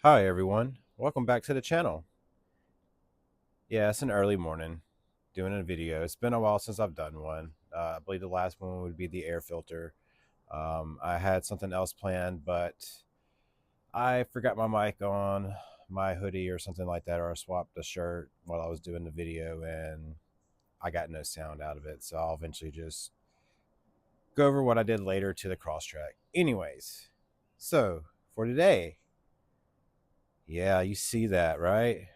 Hi everyone, welcome back to the channel. Yeah, it's an early morning doing a video. It's been a while since I've done one. I believe the last one would be the air filter. I had something else planned, but I forgot my mic on my hoodie or something like that, or I swapped the shirt while I was doing the video and I got no sound out of it. So I'll eventually just go over what I did later to the cross track. Anyways, so for today, yeah, you see that, right?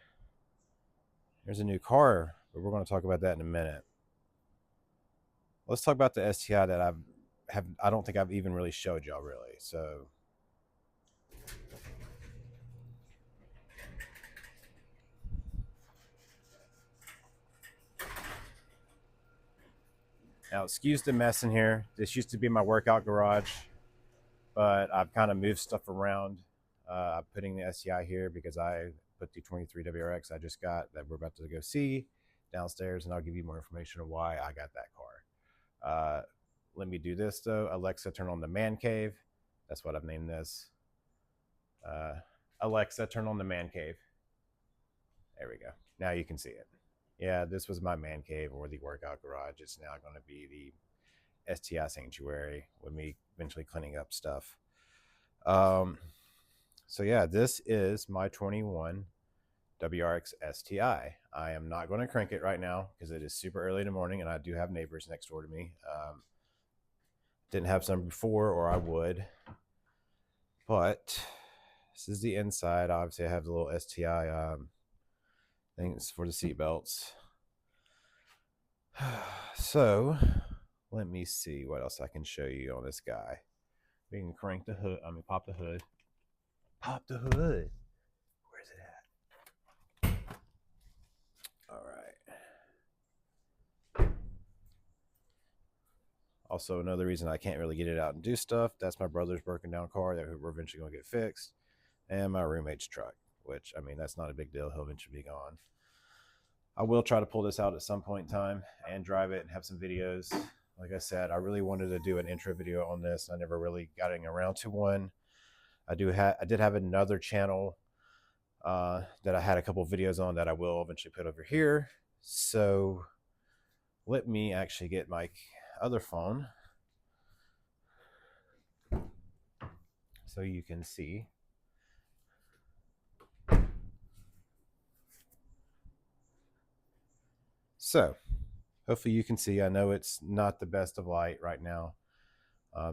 There's a new car, but we're going to talk about that in a minute. Let's talk about the STI that I don't think I've even really showed y'all really. So now excuse the mess in here. This used to be my workout garage, but I've kind of moved stuff around. I'm putting the STI here because I put the 23 WRX I just got that we're about to go see downstairs, and I'll give you more information on why I got that car. Let me do this though. Alexa, turn on the man cave. That's what I've named this. Uh, Alexa, turn on the man cave. There we go. Now you can see it. Yeah, this was my man cave or the workout garage. It's now going to be the STI sanctuary with me eventually cleaning up stuff. Um, so yeah, this is my 21 WRX STI. I am not going to crank it right now because it is super early in the morning and I do have neighbors next door to me. Didn't have some before, or I would. But this is the inside. Obviously, I have the little STI things for the seat belts. So let me see what else I can show you on this guy. We can crank the hood. Pop the hood. Pop the hood. Where's it at? All right. Also, another reason I can't really get it out and do stuff. That's my brother's broken down car that we're eventually going to get fixed, and my roommate's truck. Which that's not a big deal. He'll eventually be gone. I will try to pull this out at some point in time and drive it and have some videos. Like I said, I really wanted to do an intro video on this. I never really got around to one. I did have another channel that I had a couple videos on that I will eventually put over here. So let me actually get my other phone so you can see. So hopefully you can see. I know it's not the best of light right now,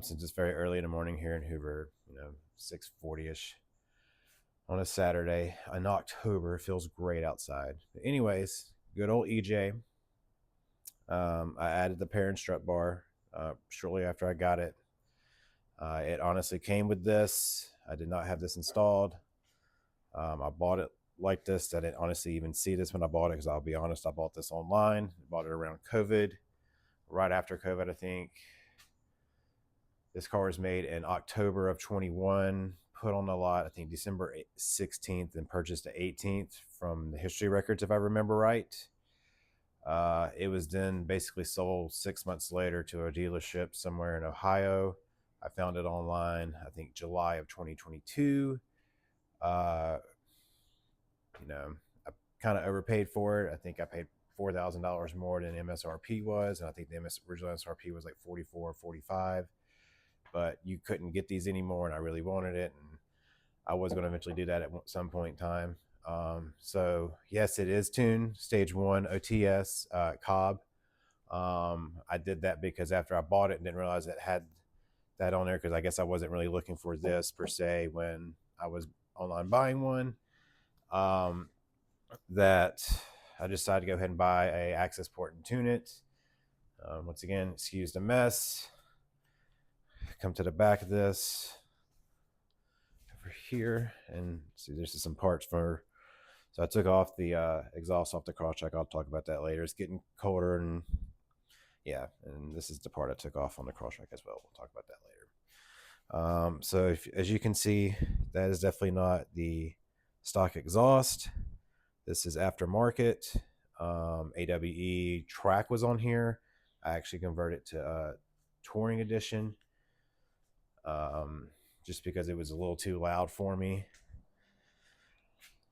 since it's very early in the morning here in Hoover. 6:40ish on a Saturday in October. It feels great outside. But anyways, good old EJ. I added the parent strut bar shortly after I got it. It honestly came with this. I did not have this installed. I bought it like this. I didn't honestly even see this when I bought it because I'll be honest, I bought this online. I bought it around COVID, right after COVID, I think. This car was made in October of 21, put on the lot, I think December 16th, and purchased the 18th from the history records, if I remember right. It was then basically sold 6 months later to a dealership somewhere in Ohio. I found it online, I think July of 2022. Uh, I kind of overpaid for it. I think I paid $4,000 more than MSRP was, and I think the original MSRP was like 44, 45. But you couldn't get these anymore, and I really wanted it, and I was going to eventually do that at some point in time. So yes, it is tuned stage 1 OTS Cobb. I did that because after I bought it and didn't realize it had that on there, because I guess I wasn't really looking for this per se when I was online buying one. That I decided to go ahead and buy a access port and tune it. Once again, excuse the mess. Come to the back of this over here, and see there's some parts for. So I took off the exhaust off the crosstrack. I'll talk about that later. It's getting colder, and yeah, and this is the part I took off on the crosstrack as well. We'll talk about that later. So as you can see, that is definitely not the stock exhaust. This is aftermarket. AWE track was on here. I actually converted to touring edition, just because it was a little too loud for me.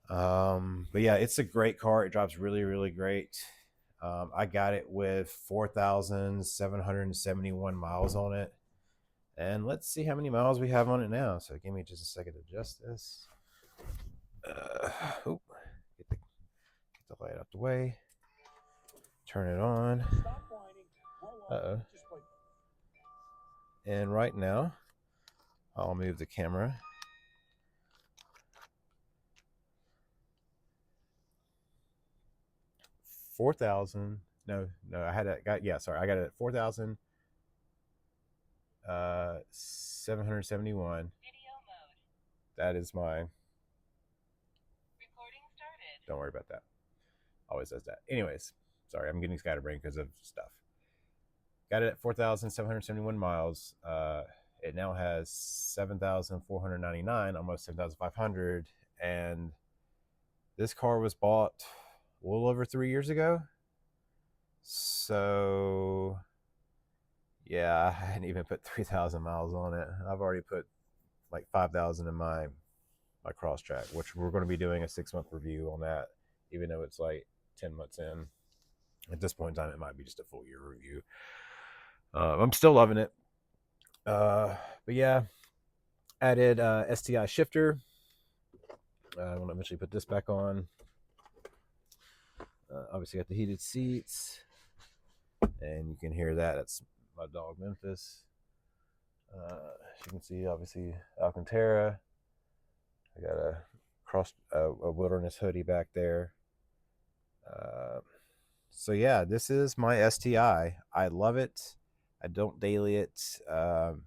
But yeah, it's a great car. It drives really, really great. I got it with 4,771 miles on it. And let's see how many miles we have on it now. So give me just a second to adjust this. Uh, oop, get the light out the way. Turn it on. Uh-oh. And right now, I'll move the camera. I got it at 4,771. That is my recording started. Don't worry about that. Always does that. Anyways, sorry, I'm getting scatterbrained because of stuff. Got it at 4,771 miles. It now has 7,499, almost 7,500. And this car was bought a little over 3 years ago. So, yeah, I hadn't even put 3,000 miles on it. I've already put like 5,000 in my cross track, which we're going to be doing a 6-month review on that, even though it's like 10 months in. At this point in time, it might be just a full year review. I'm still loving it. But yeah, added STI shifter. I want to eventually put this back on. Obviously, got the heated seats, and you can hear that. That's my dog Memphis. As you can see, obviously Alcantara. I got a wilderness hoodie back there. So yeah, this is my STI. I love it. I don't daily it. I'll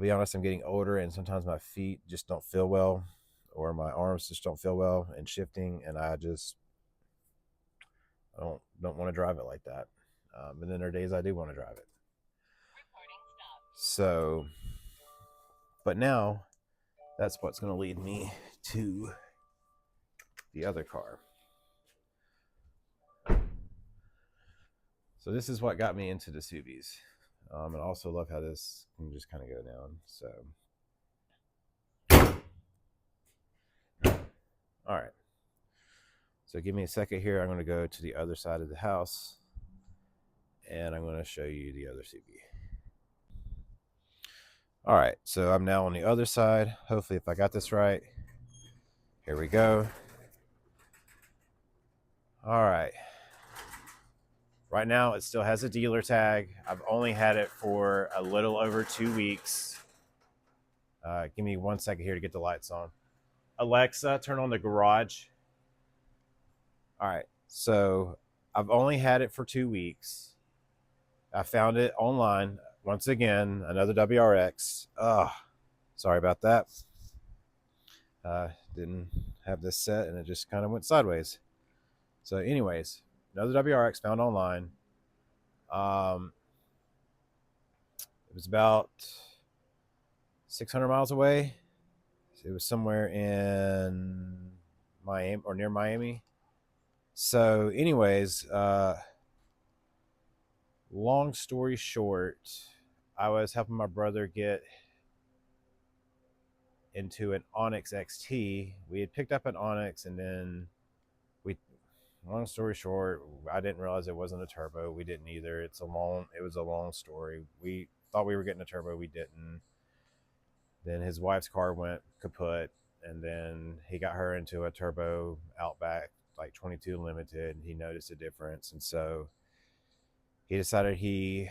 be honest, I'm getting older, and sometimes my feet just don't feel well, or my arms just don't feel well in shifting, and I don't want to drive it like that. And then there are days I do want to drive it. So, but now that's what's going to lead me to the other car. So this is what got me into the Subies. And I also love how this can just kind of go down. So, all right. So give me a second here. I'm going to go to the other side of the house, and I'm going to show you the other Subie. All right, so I'm now on the other side. Hopefully, if I got this right. Here we go. All right. Right now, it still has a dealer tag. I've only had it for a little over 2 weeks. Give me 1 second here to get the lights on. Alexa, turn on the garage. All right, so I've only had it for 2 weeks. I found it online. Once again, another WRX. Sorry about that. Didn't have this set, and it just kind of went sideways. So anyways, another WRX found online. It was about 600 miles away. It was somewhere in Miami or near Miami. So anyways, long story short, I was helping my brother get into an Onyx XT. We had picked up an Onyx, and then long story short, I didn't realize it wasn't a turbo. We didn't either. It was a long story. We thought we were getting a turbo. We didn't. Then his wife's car went kaput, and then he got her into a turbo Outback, like 22 Limited. He noticed a difference, and so he decided he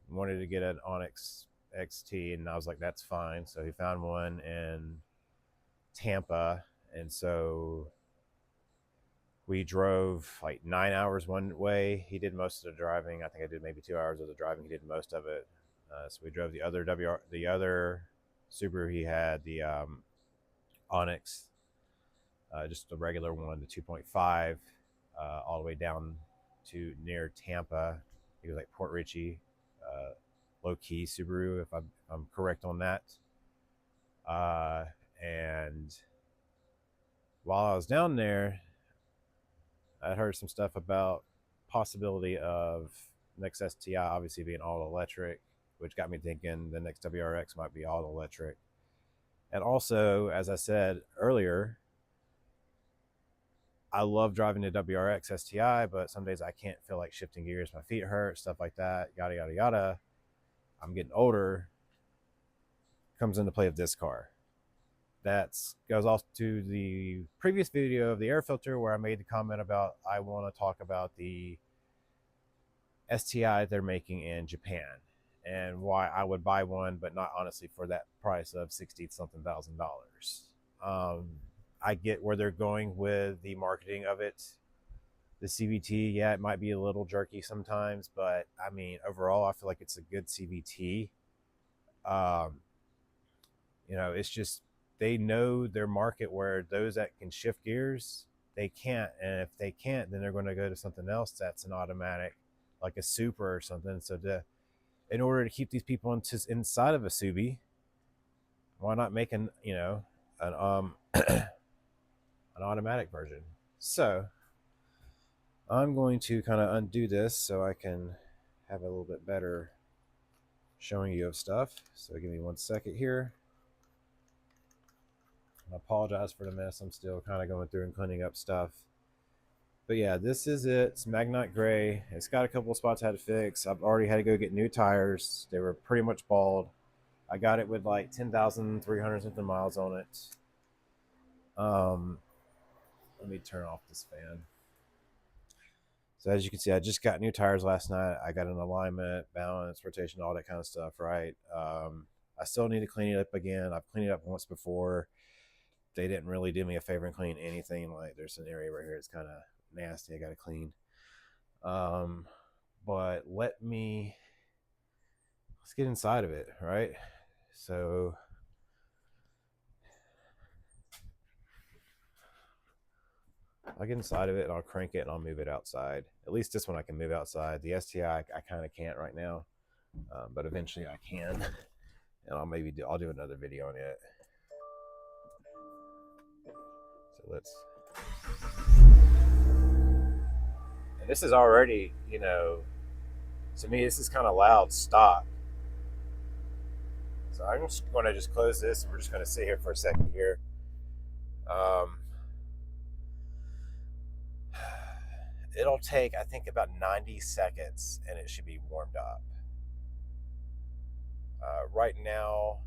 wanted to get an Onyx XT, and I was like, that's fine. So he found one in Tampa, and so we drove like 9 hours one way. He did most of the driving. I think I did maybe 2 hours of the driving. He did most of it. So we drove the other Subaru he had, the Onyx, just a regular one, the 2.5, all the way down to near Tampa. It was like Port Richey, low key Subaru, if I'm correct on that. And while I was down there, I heard some stuff about possibility of next STI obviously being all electric, which got me thinking the next WRX might be all electric. And also, as I said earlier, I love driving the WRX STI, but some days I can't feel like shifting gears. My feet hurt, stuff like that, yada, yada, yada. I'm getting older. Comes into play with this car. That goes off to the previous video of the air filter where I made the comment about I want to talk about the STI they're making in Japan and why I would buy one, but not honestly for that price of 60 something thousand dollars. I get where they're going with the marketing of it. The CVT, yeah, it might be a little jerky sometimes, but I mean, overall, I feel like it's a good CVT. Um, it's just they know their market where those that can shift gears, they can't. And if they can't, then they're going to go to something else that's an automatic, like a Super or something. So in order to keep these people inside of a Subi, why not make an an automatic version? So I'm going to kind of undo this so I can have a little bit better showing you of stuff. So give me 1 second here. I apologize for the mess. I'm still kind of going through and cleaning up stuff. But yeah, this is it. It's Magnite Gray. It's got a couple of spots I had to fix. I've already had to go get new tires. They were pretty much bald. I got it with like 10,300 something miles on it. Let me turn off this fan. So as you can see, I just got new tires last night. I got an alignment, balance, rotation, all that kind of stuff, right? I still need to clean it up again. I've cleaned it up once before. They didn't really do me a favor and clean anything. Like there's an area right here that's kind of nasty. I got to clean. But let's get inside of it, right? So I'll get inside of it and I'll crank it and I'll move it outside. At least this one I can move outside. The STI I kind of can't right now, but eventually I can, and I'll do another video on it. So let's. And this is already, to me this is kind of loud stock. So I'm just going to just close this and we're just going to sit here for a second here. It'll take, I think, about 90 seconds and it should be warmed up. Right now,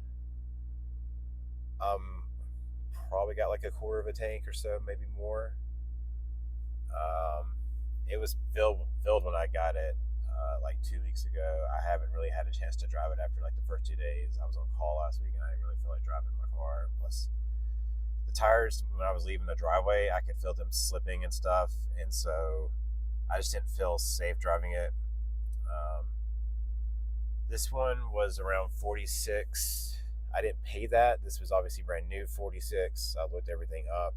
probably got like a quarter of a tank or so, maybe more. It was filled when I got it like 2 weeks ago. I haven't really had a chance to drive it after like the first 2 days. I was on call last week and I didn't really feel like driving my car. Plus, the tires, when I was leaving the driveway, I could feel them slipping and stuff, and so I just didn't feel safe driving it. This one was around 46. I didn't pay that. This was obviously brand new, 46. I looked everything up.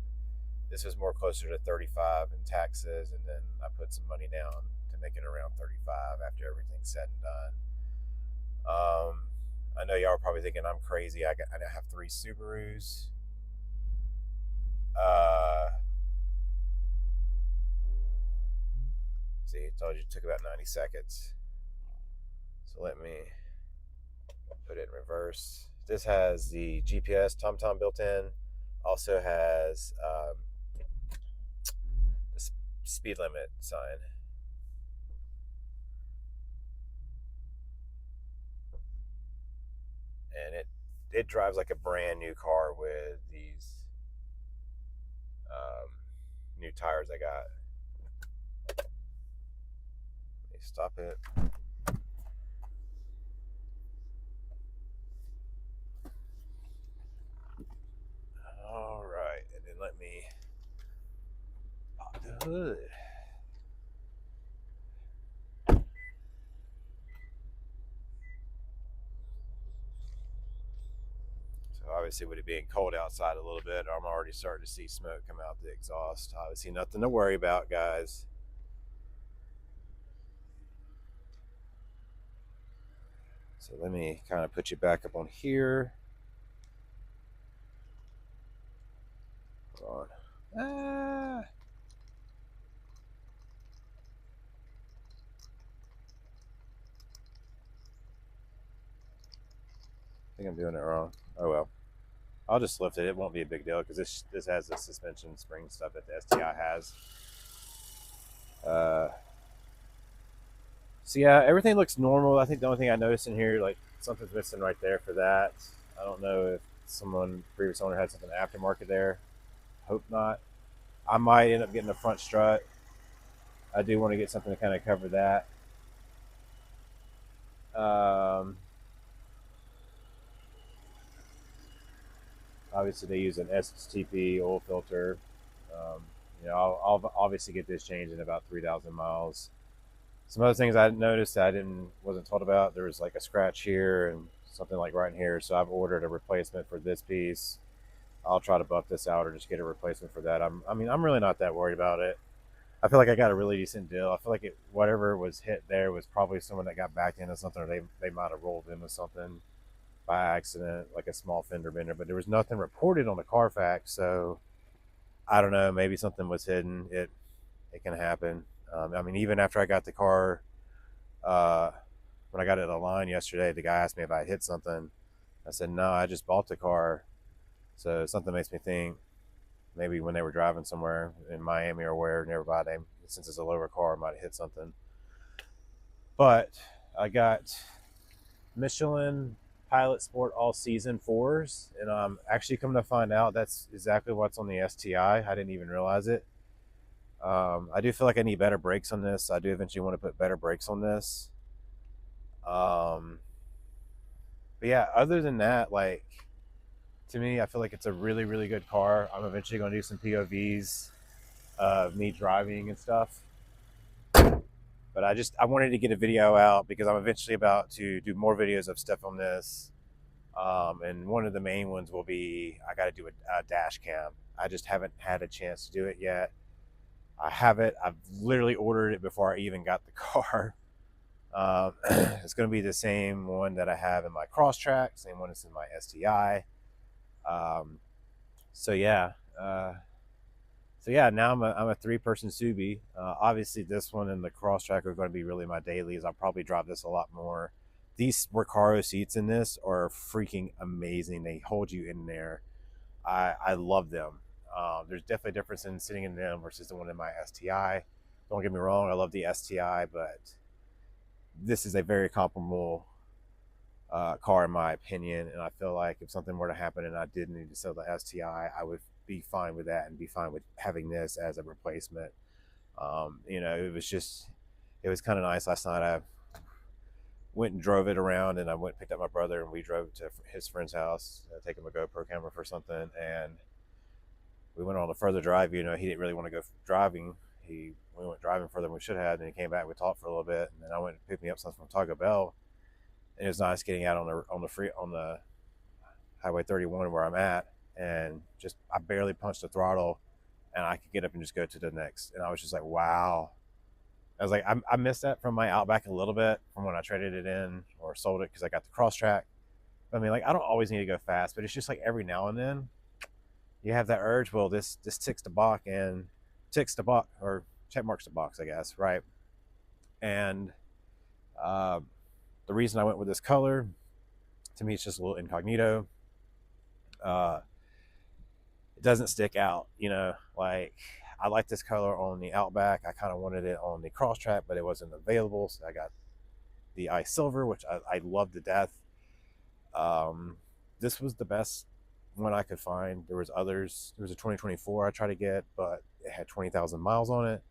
This was more closer to 35 in taxes, and then I put some money down to make it around 35 after everything's said and done. I know y'all are probably thinking I'm crazy. I have 3 Subarus. See, I told you it took about 90 seconds. So let me put it in reverse. This has the GPS TomTom built in. Also has the speed limit sign. And it drives like a brand new car with these new tires I got. Let me stop it. All right, and then let me pop the hood. So obviously with it being cold outside a little bit, I'm already starting to see smoke come out the exhaust. Obviously nothing to worry about, guys. So let me kind of put you back up on here. Hold on. I think I'm doing it wrong. Oh well. I'll just lift it. It won't be a big deal because this has the suspension spring stuff that the STI has. So yeah, everything looks normal. I think the only thing I noticed in here, like something's missing right there for that. I don't know if previous owner had something aftermarket there. Hope not. I might end up getting a front strut. I do want to get something to kind of cover that. Obviously, they use an STP oil filter. Um, I'll obviously get this changed in about 3,000 miles. Some other things I noticed that I wasn't told about. There was like a scratch here and something like right in here. So I've ordered a replacement for this piece. I'll try to buff this out or just get a replacement for that. I'm really not that worried about it. I feel like I got a really decent deal. I feel like whatever was hit there was probably someone that got backed into something, or they might have rolled into something by accident, like a small fender bender. But there was nothing reported on the Carfax, so I don't know. Maybe something was hidden. It can happen. Even after I got the car, uh, when I got it online yesterday, the guy asked me if I hit something. I said no, I just bought the car. So something makes me think maybe when they were driving somewhere in Miami or where nearby, since it's a lower car, might have hit something. But I got Michelin Pilot Sport All Season 4s, and I'm actually coming to find out that's exactly what's on the STI. I didn't even realize it. I do feel like I need better brakes on this. I do eventually want to put better brakes on this. But yeah, other than that, like, to me, I feel like it's a really, really good car. I'm eventually going to do some POVs of me driving and stuff. But I wanted to get a video out because I'm eventually about to do more videos of stuff on this. And one of the main ones will be I got to do a dash cam. I just haven't had a chance to do it yet. I have it. I've literally ordered it before I even got the car. It's going to be the same one that I have in my Crosstrack, same one that's in my STI. So yeah, now I'm a 3-person Subi. Obviously, this one and the Crosstrack are going to be really my dailies. I'll probably drive this a lot more. These Recaro seats in this are freaking amazing. They hold you in there. I love them. There's definitely a difference in sitting in them versus the one in my STI. Don't get me wrong, I love the STI, but this is a very comparable car in my opinion. And I feel like if something were to happen and I did need to sell the STI, I would be fine with that and be fine with having this as a replacement. It was kind of nice last night. I went and drove it around, and I went and picked up my brother, and we drove to his friend's house, take him a GoPro camera for something, and we went on a further drive. You know, he didn't really want to go driving. We went driving further than we should have, and he came back. We talked for a little bit, and then I went and picked me up something from Taco Bell, and it was nice getting out on the Highway 31 where I'm at, and just I barely punched the throttle, and I could get up and just go to the next. And I was just like, wow. I was like, I missed that from my Outback a little bit from when I traded it in or sold it because I got the Crosstrack. I mean, like, I don't always need to go fast, but it's just like every now and then you have that urge. Well, this ticks the box or check marks the box, I guess, right? And the reason I went with this color, to me, it's just a little incognito. It doesn't stick out, you know, like I like this color on the Outback. I kind of wanted it on the Crosstrack, but it wasn't available. So I got the ice silver, which I love to death. This was the best one I could find. There was others. There was a 2024 I tried to get, but it had 20,000 miles on it.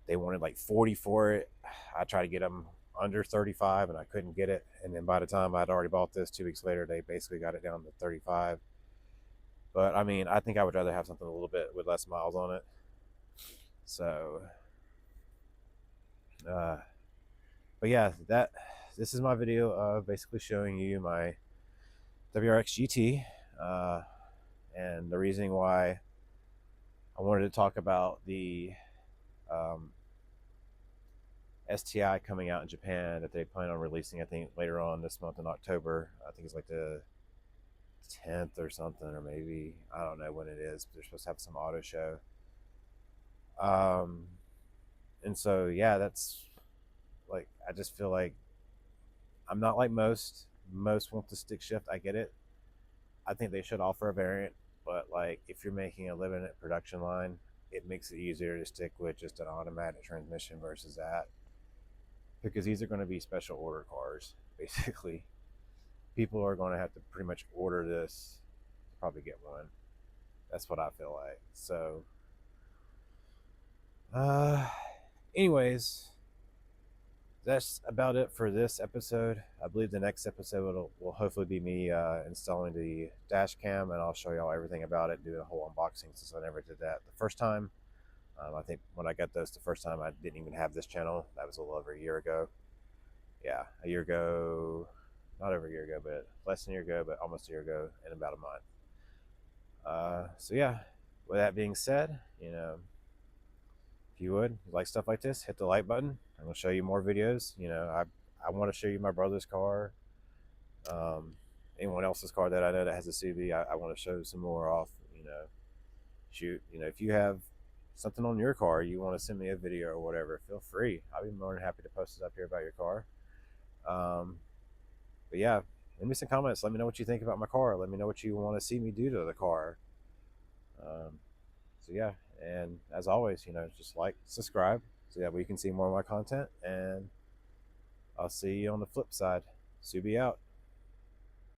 They wanted like 40 for it. I tried to get them under 35 and I couldn't get it. And then by the time I'd already bought this 2 weeks later, they basically got it down to 35. But I mean, I think I would rather have something a little bit with less miles on it. So, but yeah, this is my video of basically showing you my WRX GT, and the reason why I wanted to talk about the STI coming out in Japan that they plan on releasing, I think, later on this month in October. I think it's like the 10th or something, or maybe, I don't know when it is, but they're supposed to have some auto show. And so, yeah, that's like, I just feel like I'm not like most want to stick shift. I get it. I think they should offer a variant, but like if you're making a limited production line, it makes it easier to stick with just an automatic transmission versus that, because these are going to be special order cars. Basically, people are going to have to pretty much order this to probably get one. That's what I feel like. So, uh, anyways, that's about it for this episode. I believe the next episode will hopefully be me installing the dash cam, and I'll show y'all everything about it, do a whole unboxing since I never did that the first time. I think when I got those the first time, I didn't even have this channel. That was a little over a year ago. Yeah, a year ago, not over a year ago, but less than a year ago, but almost a year ago in about a month. So yeah, with that being said, if you would like stuff like this, hit the like button. I'm gonna show you more videos. I want to show you my brother's car, um, anyone else's car that I know that has a CB. I want to show some more off. Shoot, if you have something on your car you want to send me a video or whatever, feel free. I'll be more than happy to post it up here about your car. Um, but yeah, leave me some comments. Let me know what you think about my car. Let me know what you want to see me do to the car. So yeah, and as always, just like, subscribe, so that way you can see more of my content. And I'll see you on the flip side. Subi out.